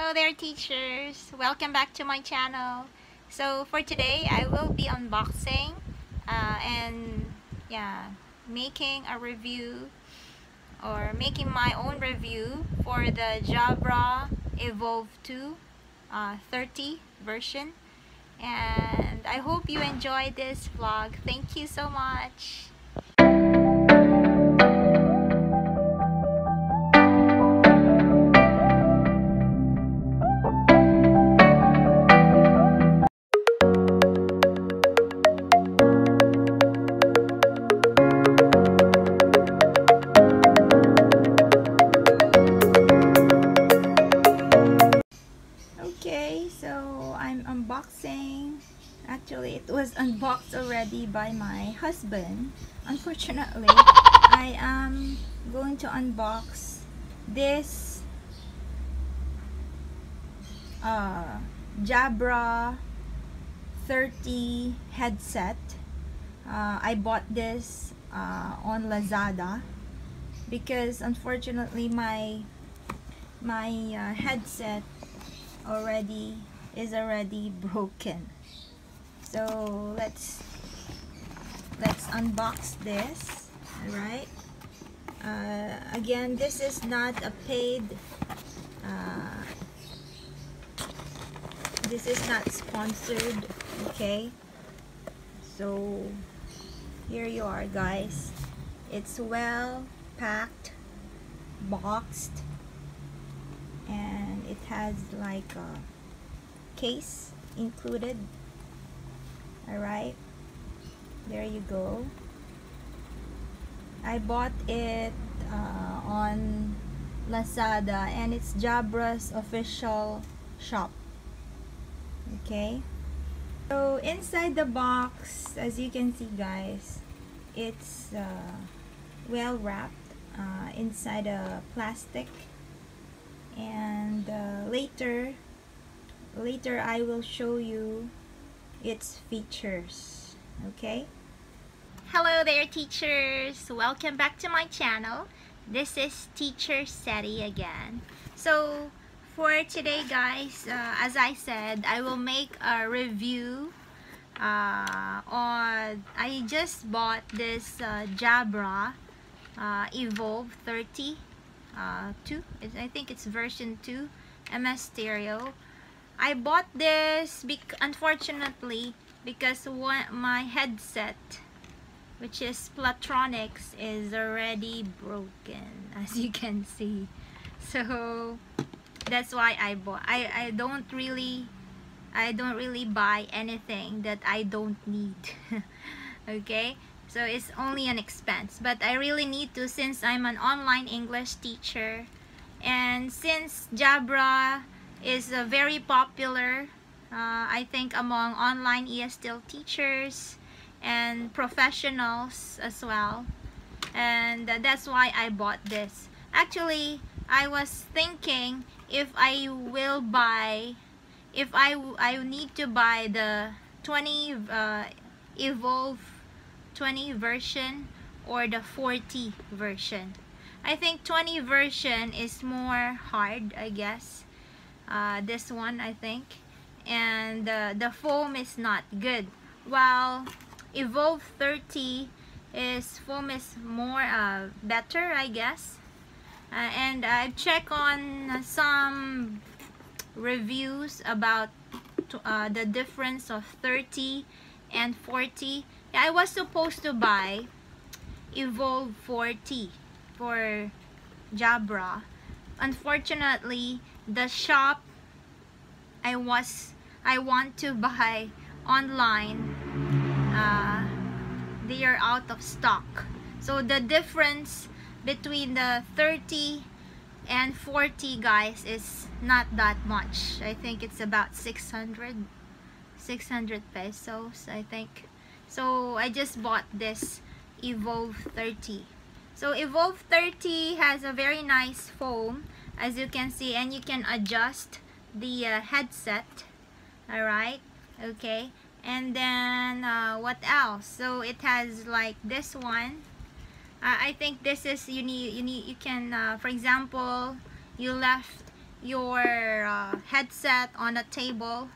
Hello there, teachers. Welcome back to my channel. So for today, I will be unboxing and making a review or making my own review for the Jabra Evolve 2 30 version. And I hope you enjoy this vlog. Thank you so much. Okay, so I'm unboxing. Actually, it was unboxed already by my husband. Unfortunately, I am going to unbox this Jabra 30 headset. I bought this on Lazada because unfortunately my headset is already broken. So let's unbox this. All right. Again, this is not a paid. This is not sponsored. Okay. So here you are, guys. It's well packed, boxed, and it has like a case included. All right, there you go. I bought it on Lazada, and it's Jabra's official shop. Okay, so inside the box, as you can see, guys, it's well wrapped inside a plastic, and later I will show you its features. Okay. Hello there, teachers. Welcome back to my channel. This is Teacher Settey again. So for today, guys, as I said, I will make a review on. I just bought this Jabra Evolve 30 2. I think it's version 2 MS stereo. I bought this unfortunately because my headset, which is Platronics, is already broken, as you can see. So that's why I bought. I don't really buy anything that I don't need. Okay, so it's only an expense, but I really need to, since I'm an online English teacher, and since Jabra is very popular, I think, among online ESL teachers and professionals as well, and that's why I bought this. Actually, I was thinking if I need to buy the 20 Evolve 20 version or the 40 version. I think 20 version is more hard, I guess. This one, I think, and the foam is not good, while Evolve 30 foam is more better, I guess. And I've checked on some reviews about the difference of 30 and 40. I was supposed to buy Evolve 40 for Jabra. Unfortunately, the shop I want to buy online, they are out of stock. So the difference between the 30 and 40, guys, is not that much. I think it's about 600 pesos, I think. So I just bought this Evolve 30. So Evolve 30 has a very nice foam, as you can see, and you can adjust the headset. All right, okay. And then what else? So it has like this one. I think this is you can for example, you left your headset on a table,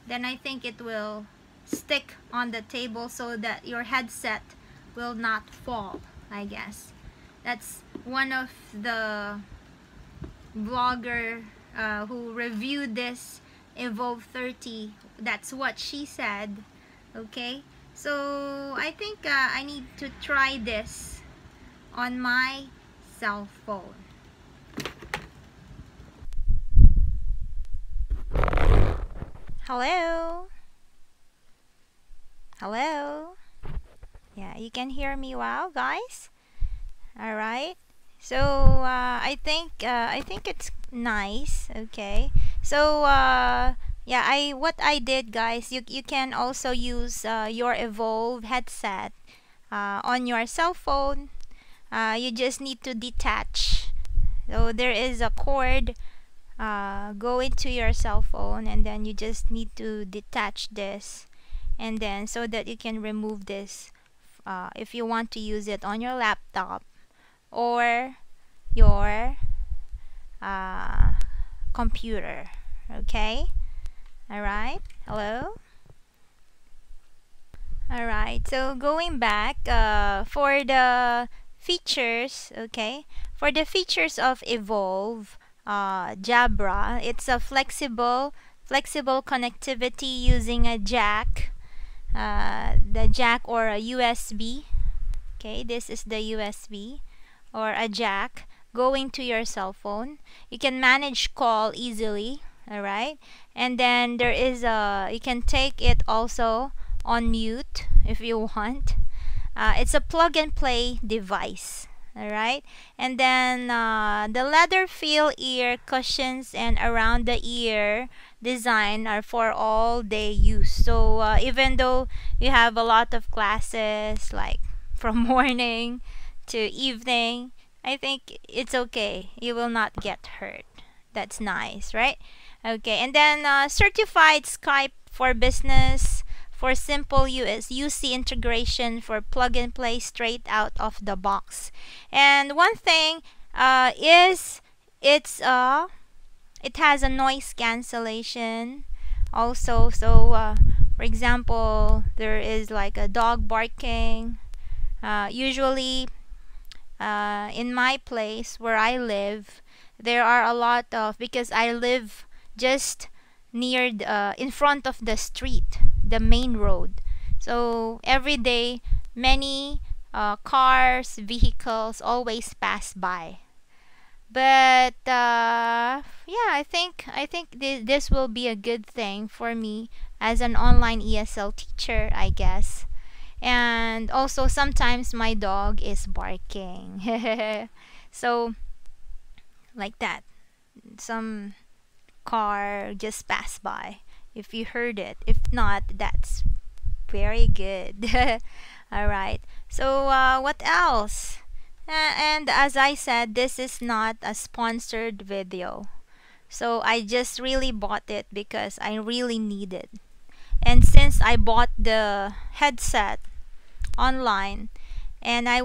then I think it will stick on the table so that your headset will not fall, I guess. That's one of the vlogger who reviewed this Evolve 30. That's what she said. Okay, so I think I need to try this on my cell phone. Hello? Hello? Yeah, you can hear me well, guys? Alright. So, I think it's nice. Okay. So, yeah, what I did, guys, you can also use your Evolve headset on your cell phone. You just need to detach. So there is a cord go into your cell phone, and then you just need to detach this, and then so that you can remove this if you want to use it on your laptop or your computer. Okay. All right. Hello. All right. So going back for the features. Okay, for the features of Evolve Jabra, it's a flexible connectivity using a jack, the jack or a USB. Okay, this is the USB or a jack going to your cell phone. You can manage call easily. All right, and then there is you can take it also on mute if you want. It's a plug and play device. Alright, and then the leather feel ear cushions and around the ear design are for all day use. So even though you have a lot of classes, like from morning to evening, I think it's okay. You will not get hurt. That's nice, right? Okay, and then certified Skype for business, for simple UC integration, for plug and play straight out of the box. And one thing is it has a noise cancellation also. So for example, there is like a dog barking. Usually in my place where I live, there are a lot of, because I live just near in front of the street, the main road. So every day, many cars, vehicles always pass by. But yeah, I think this will be a good thing for me as an online ESL teacher, I guess. And also sometimes my dog is barking. So like that, some car just passed by. If you heard it, if not, that's very good. All right. So what else? And as I said, this is not a sponsored video. So I just really bought it because I really need it. And since I bought the headset online, and I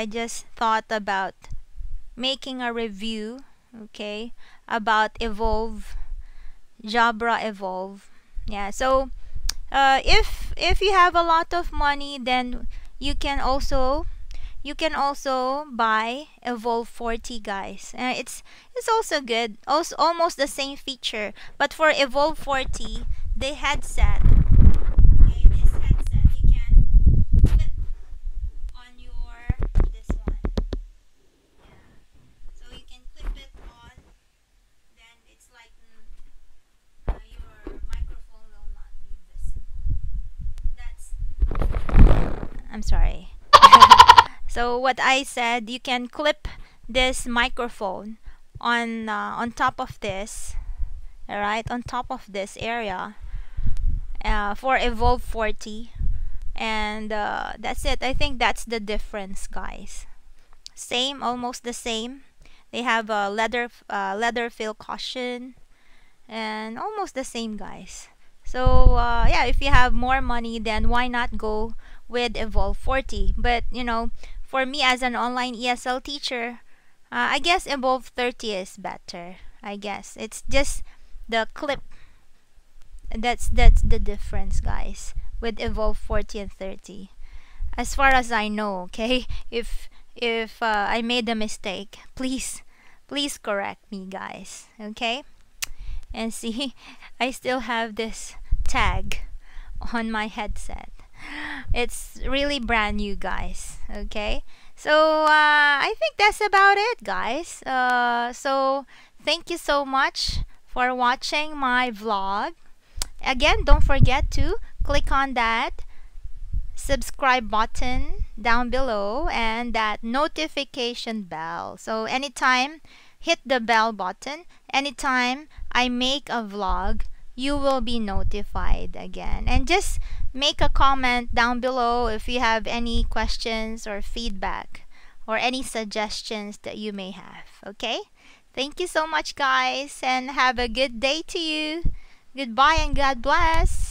just thought about making a review, okay, about Jabra Evolve. Yeah, so if you have a lot of money, then you can also buy Evolve 40, guys. It's also good, also almost the same feature, but for Evolve 40, the headset, okay, this headset you can clip on this one. Yeah, so you can clip it on, then it's like your microphone will not be visible. I'm sorry. So what I said, you can clip this microphone on top of this, all right, on top of this area for Evolve 40, and that's it. I think that's the difference, guys. Same, almost the same. They have a leather feel cushion, and almost the same, guys. So yeah, if you have more money, then why not go with Evolve 40? But you know, for me as an online ESL teacher, I guess Evolve 30 is better. I guess it's just the clip. That's the difference, guys, with Evolve 40 and 30. As far as I know, okay? If I made a mistake, please correct me, guys, okay? And see, I still have this tag on my headset. It's really brand new, guys, okay? So I think that's about it, guys. So thank you so much for watching my vlog. Again, don't forget to click on that subscribe button down below and that notification bell. So anytime, hit the bell button. Anytime I make a vlog, you will be notified again. And just make a comment down below if you have any questions or feedback or any suggestions that you may have. Okay? Thank you so much, guys, and have a good day to you. Goodbye and God bless.